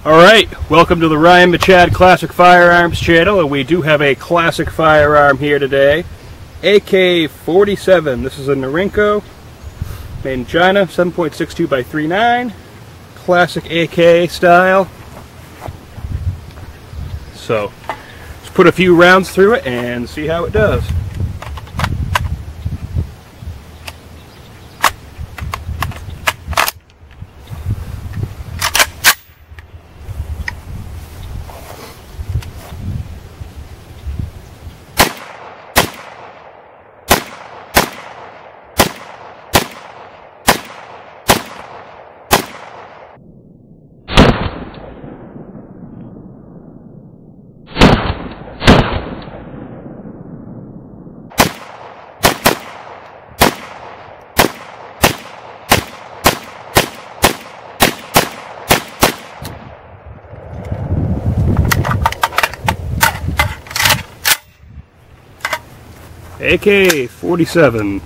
Alright, welcome to the Ryan Michad Classic Firearms channel, and we do have a classic firearm here today. AK-47. This is a Norinco, made in China, 7.62 by 3.9. Classic AK style. So, let's put a few rounds through it and see how it does. AK-47.